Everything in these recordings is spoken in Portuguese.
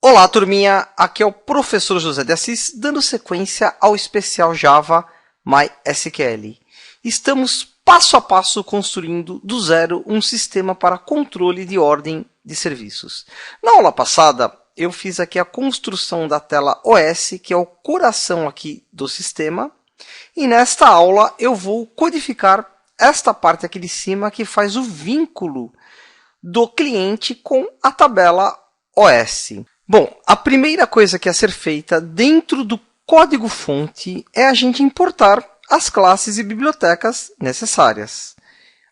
Olá, turminha! Aqui é o professor José de Assis, dando sequência ao especial Java MySQL. Estamos passo a passo construindo do zero um sistema para controle de ordem de serviços. Na aula passada, eu fiz aqui a construção da tela OS, que é o coração aqui do sistema. E nesta aula eu vou codificar esta parte aqui de cima que faz o vínculo do cliente com a tabela OS. Bom, a primeira coisa que é a ser feita dentro do código-fonte é a gente importar as classes e bibliotecas necessárias.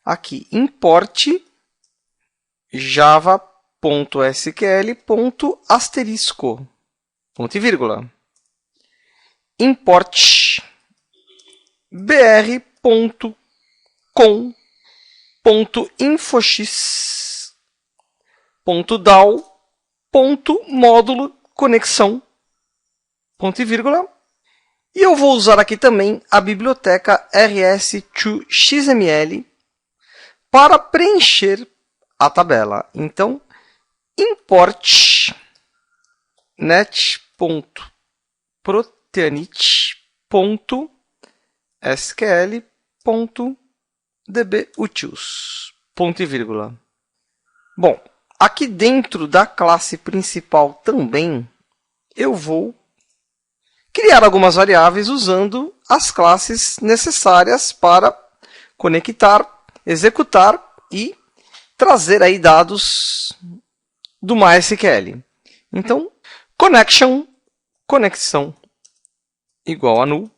Aqui, import java.sql. Ponto e vírgula. Import br.com.infox.dal.módulo conexão, ponto e vírgula. E eu vou usar aqui também a biblioteca rs2xml para preencher a tabela. Então, import net.proteanit.sql.dbutils, ponto e vírgula. Bom, aqui dentro da classe principal também, eu vou criar algumas variáveis usando as classes necessárias para conectar, executar e trazer aí dados do MySQL. Então, conexão, igual a null,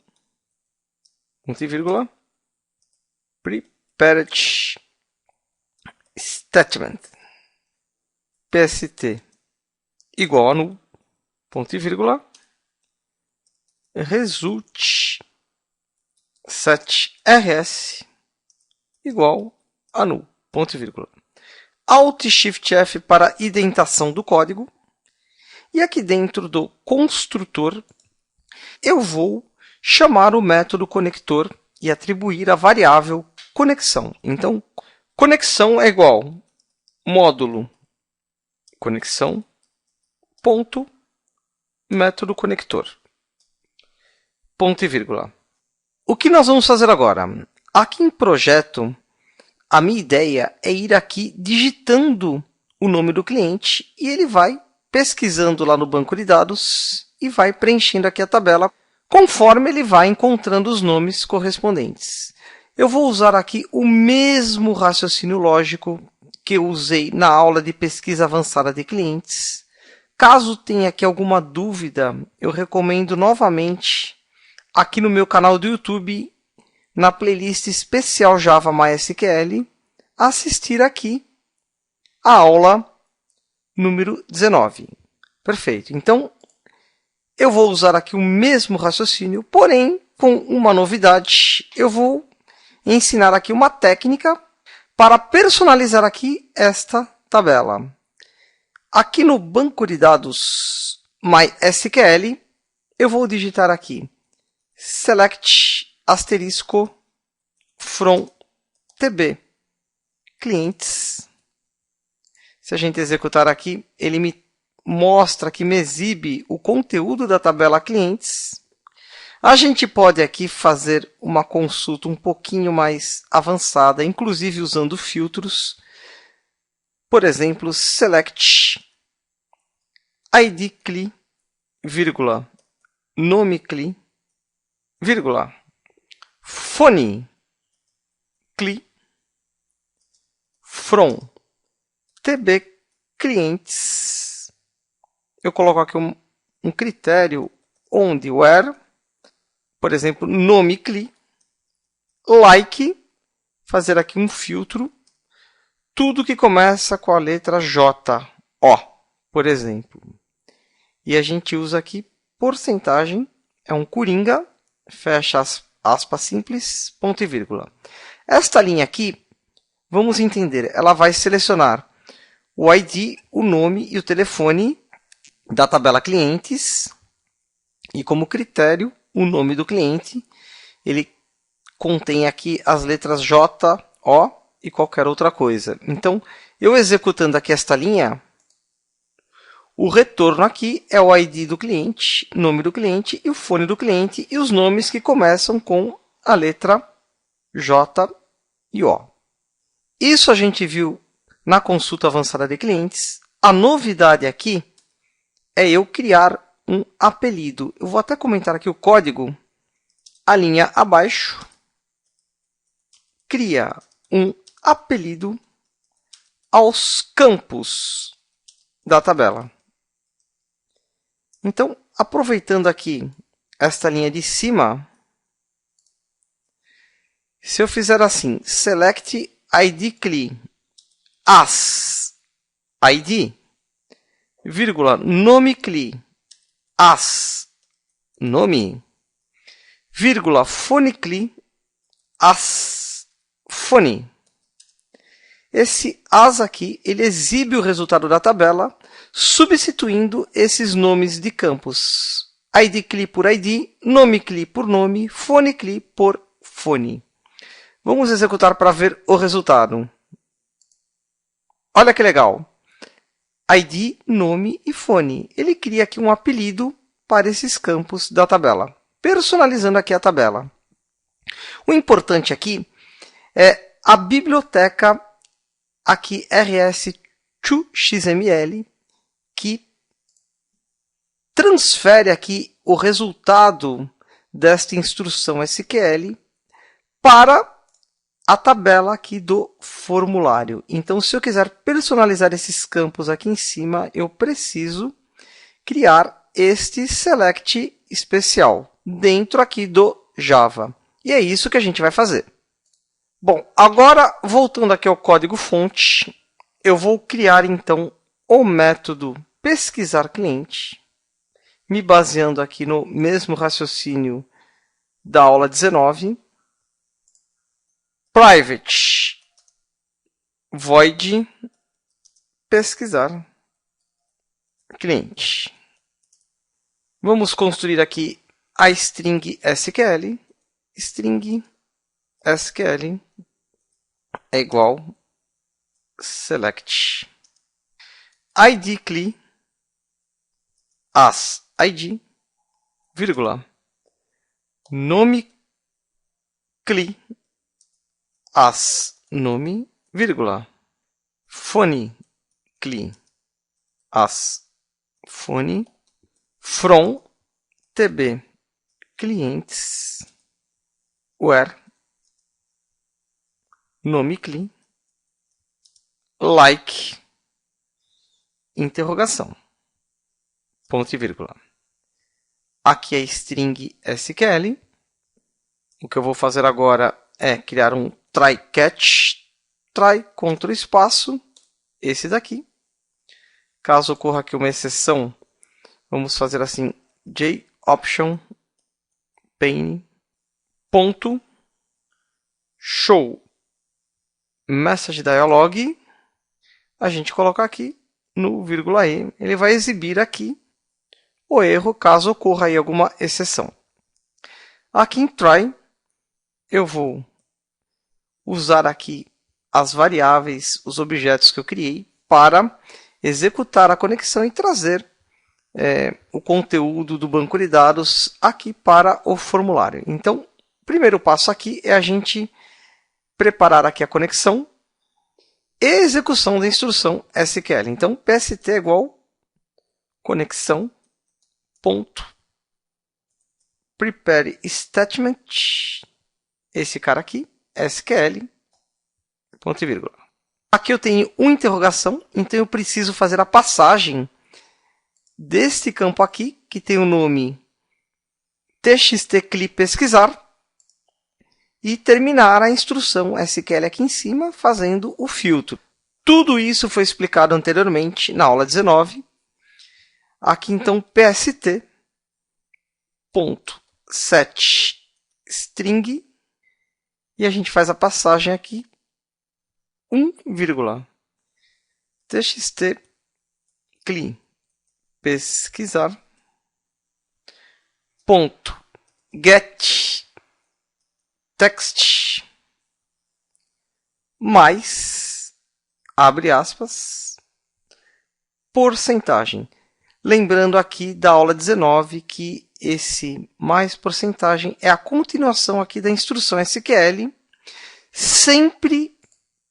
ponto e vírgula, prepared statement, pst, igual a null, ponto e vírgula, result set rs igual a null, ponto e vírgula. Alt Shift F para indentação do código. E aqui dentro do construtor, eu vou chamar o método conector e atribuir a variável conexão. Então, conexão é igual módulo conexão ponto método conector. Ponto e vírgula. O que nós vamos fazer agora? Aqui em projeto, a minha ideia é ir aqui digitando o nome do cliente e ele vai pesquisando lá no banco de dados e vai preenchendo aqui a tabela conforme ele vai encontrando os nomes correspondentes. Eu vou usar aqui o mesmo raciocínio lógico que eu usei na aula de pesquisa avançada de clientes. Caso tenha aqui alguma dúvida, eu recomendo novamente aqui no meu canal do YouTube, na playlist especial Java MySQL, assistir aqui a aula número 19. Perfeito. Então, eu vou usar aqui o mesmo raciocínio, porém, com uma novidade. Eu vou ensinar aqui uma técnica para personalizar aqui esta tabela. Aqui no banco de dados MySQL, eu vou digitar aqui select asterisco from tb clientes. Se a gente executar aqui, ele me mostra que me exibe o conteúdo da tabela clientes. A gente pode aqui fazer uma consulta um pouquinho mais avançada, inclusive usando filtros. Por exemplo, select id cli, vírgula, nome cli, vírgula, fone cli, from tb clientes. Eu coloco aqui um critério onde where, por exemplo, nome cli, like, fazer aqui um filtro, tudo que começa com a letra J, O, por exemplo. E a gente usa aqui porcentagem, é um coringa, fecha aspas simples, ponto e vírgula. Esta linha aqui, vamos entender, ela vai selecionar o ID, o nome e o telefone da tabela clientes e como critério o nome do cliente. Ele contém aqui as letras J, O e qualquer outra coisa. Então, eu executando aqui esta linha, O retorno aqui é o ID do cliente, nome do cliente e o fone do cliente e os nomes que começam com a letra J e O. Isso a gente viu na consulta avançada de clientes. A novidade aqui é eu criar um apelido. Eu vou até comentar aqui o código. A linha abaixo cria um apelido aos campos da tabela. Então, aproveitando aqui esta linha de cima, se eu fizer assim, select ID CLI as ID, vírgula, nome CLI as nome, vírgula, fone CLI as fone. Esse as aqui, ele exibe o resultado da tabela, substituindo esses nomes de campos. ID CLI por ID, nome CLI por nome, fone CLI por fone. Vamos executar para ver o resultado. Olha que legal. ID, nome e fone. Ele cria aqui um apelido para esses campos da tabela, personalizando aqui a tabela. O importante aqui é a biblioteca aqui rs2xml, que transfere aqui o resultado desta instrução SQL para a tabela aqui do formulário. Então, se eu quiser personalizar esses campos aqui em cima, eu preciso criar este select especial dentro aqui do Java. E é isso que a gente vai fazer. Bom, agora, voltando aqui ao código-fonte, eu vou criar, então, o método pesquisar cliente, me baseando aqui no mesmo raciocínio da aula 19. Private void pesquisar cliente. Vamos construir aqui a string SQL. String SQL é igual select ID CLI as ID, vírgula, nome CLI as nome, vírgula, fone CLI as fone, from tb clientes where nome CLI like interrogação, ponto e vírgula. Aqui é string SQL. O que eu vou fazer agora é criar um try catch, try contra o espaço, esse daqui. Caso ocorra aqui uma exceção, vamos fazer assim, jOption pane ponto show message dialog. A gente coloca aqui no vírgula e, ele vai exibir aqui o erro caso ocorra aí alguma exceção. Aqui em try, eu vou usar aqui as variáveis, os objetos que eu criei para executar a conexão e trazer o conteúdo do banco de dados aqui para o formulário. Então, o primeiro passo aqui é a gente preparar aqui a conexão e execução da instrução SQL. Então, PST é igual conexão ponto prepare statement, esse cara aqui, SQL, ponto e vírgula. Aqui eu tenho uma interrogação, então eu preciso fazer a passagem deste campo aqui, que tem o nome txtcli pesquisar, e terminar a instrução SQL aqui em cima, fazendo o filtro. Tudo isso foi explicado anteriormente na aula 19. Aqui, então, pst.setString, e a gente faz a passagem aqui, 1, txtcli pesquisar, ponto, get text, mais, abre aspas, porcentagem. Lembrando aqui da aula 19 que esse mais porcentagem é a continuação aqui da instrução SQL, sempre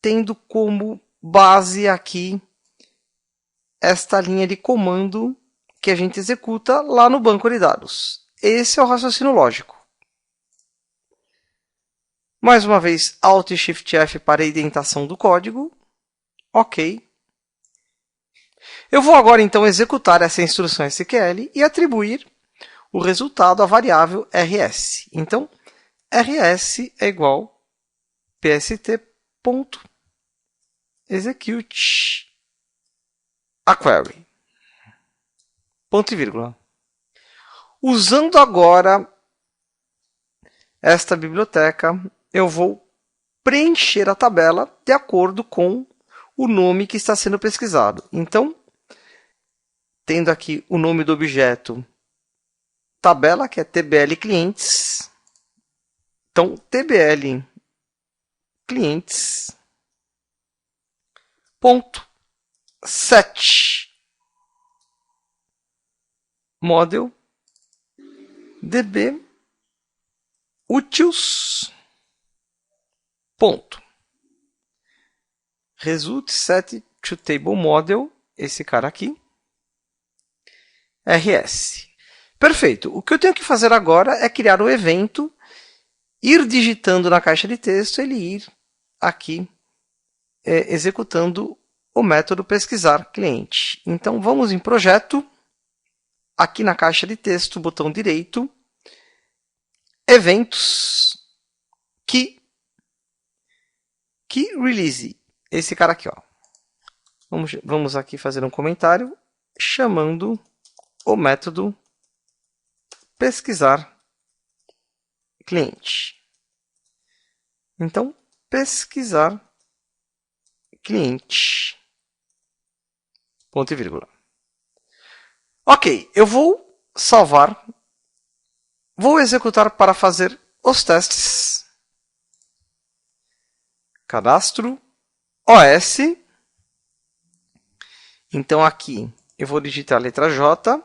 tendo como base aqui esta linha de comando que a gente executa lá no banco de dados. Esse é o raciocínio lógico. Mais uma vez, Alt e Shift F para a indentação do código. Ok. Eu vou agora, então, executar essa instrução SQL e atribuir o resultado à variável rs. Então, rs é igual a pst.execute a query. Ponto e vírgula. Usando agora esta biblioteca, eu vou preencher a tabela de acordo com o nome que está sendo pesquisado. Então, tendo aqui o nome do objeto tabela, que é tbl clientes. Então, tbl clientes ponto set model db utils ponto result set to table model, esse cara aqui, rs. Perfeito. O que eu tenho que fazer agora é criar o evento, ir digitando na caixa de texto, ele ir aqui executando o método pesquisar cliente. Então, vamos em projeto, aqui na caixa de texto, botão direito, eventos, key release, esse cara aqui, ó. Vamos aqui fazer um comentário chamando o método pesquisar cliente. Então, pesquisar cliente. Ponto e vírgula. Ok, eu vou salvar. Vou executar para fazer os testes. Cadastro OS. Então, aqui eu vou digitar a letra J.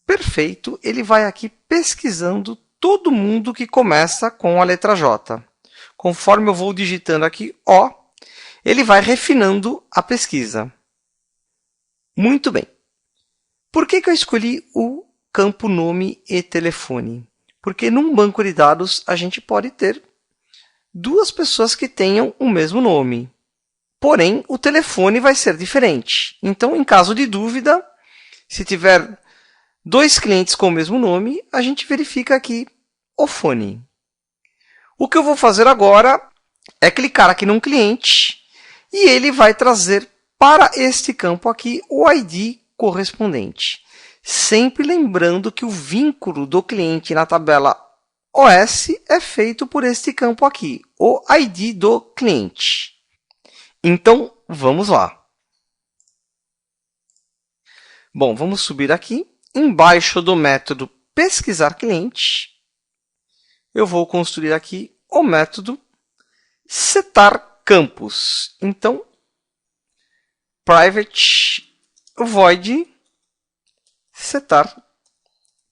Perfeito, ele vai aqui pesquisando todo mundo que começa com a letra J. Conforme eu vou digitando aqui O, ele vai refinando a pesquisa. Muito bem. Por que eu escolhi o campo nome e telefone? Porque num banco de dados a gente pode ter duas pessoas que tenham o mesmo nome. Porém, o telefone vai ser diferente. Então, em caso de dúvida, se tiver dois clientes com o mesmo nome, a gente verifica aqui o fone. O que eu vou fazer agora é clicar aqui num cliente e ele vai trazer para este campo aqui o ID correspondente. Sempre lembrando que o vínculo do cliente na tabela OS é feito por este campo aqui, o ID do cliente. Então, vamos lá. Bom, vamos subir aqui. Embaixo do método pesquisar cliente, eu vou construir aqui o método setar campos. Então, private void setar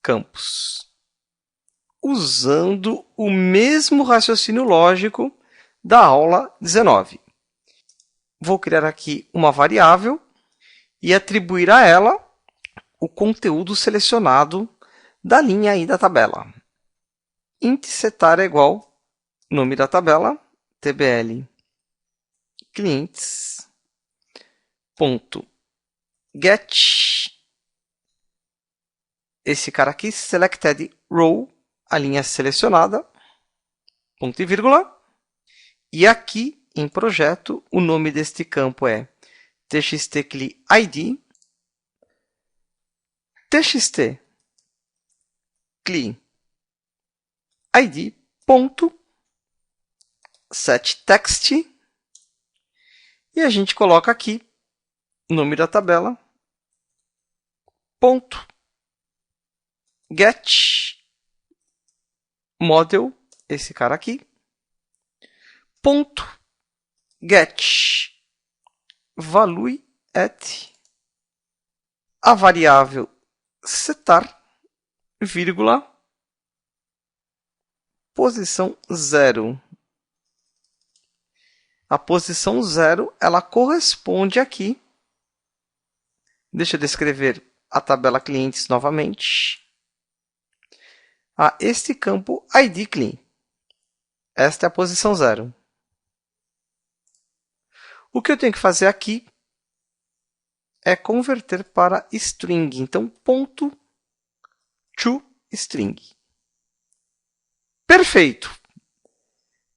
campos, usando o mesmo raciocínio lógico da aula 19. Vou criar aqui uma variável e atribuir a ela o conteúdo selecionado da linha aí da tabela. Int setar é igual nome da tabela, tbl clientes, ponto get, esse cara aqui, selected row, a linha selecionada, ponto e vírgula. E aqui, em projeto, o nome deste campo é txtcli_id, txtcli_id ponto setText, e a gente coloca aqui o nome da tabela, ponto get model, esse cara aqui, ponto get value at a variável setar, vírgula, posição 0. A posição 0 ela corresponde aqui. Deixa eu descrever a tabela clientes novamente. A este campo ID clean. Esta é a posição 0. O que eu tenho que fazer aqui é converter para string. Então, ponto to string. Perfeito!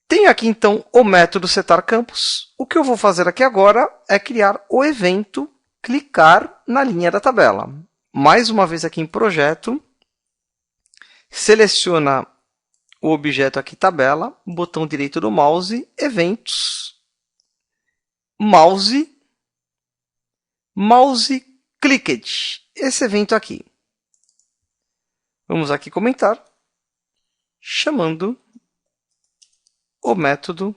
Tenho aqui, então, o método setarCampus. O que eu vou fazer aqui agora é criar o evento clicar na linha da tabela. Mais uma vez aqui em projeto, seleciona o objeto aqui, tabela, botão direito do mouse, eventos, mouse clicked, esse evento aqui. Vamos aqui comentar, chamando o método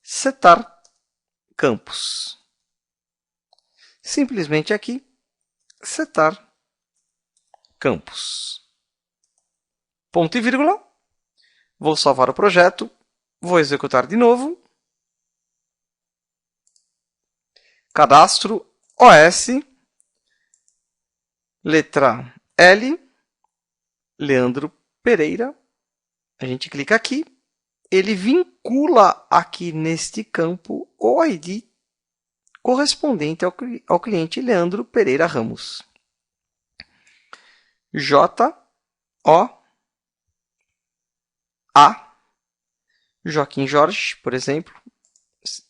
setarCampus. Simplesmente aqui, setarCampus. Ponto e vírgula. Vou salvar o projeto. Vou executar de novo. Cadastro OS. Letra L. Leandro Pereira. A gente clica aqui. Ele vincula aqui neste campo o ID correspondente ao cliente Leandro Pereira Ramos. J-O-A, Joaquim Jorge, por exemplo.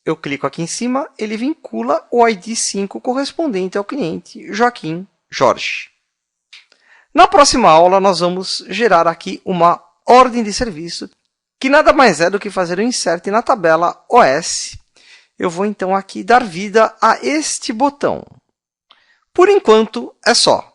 Eu clico aqui em cima, ele vincula o ID 5 correspondente ao cliente Joaquim Jorge. Na próxima aula, nós vamos gerar aqui uma ordem de serviço, que nada mais é do que fazer o insert na tabela OS. Eu vou, então, aqui dar vida a este botão. Por enquanto, é só.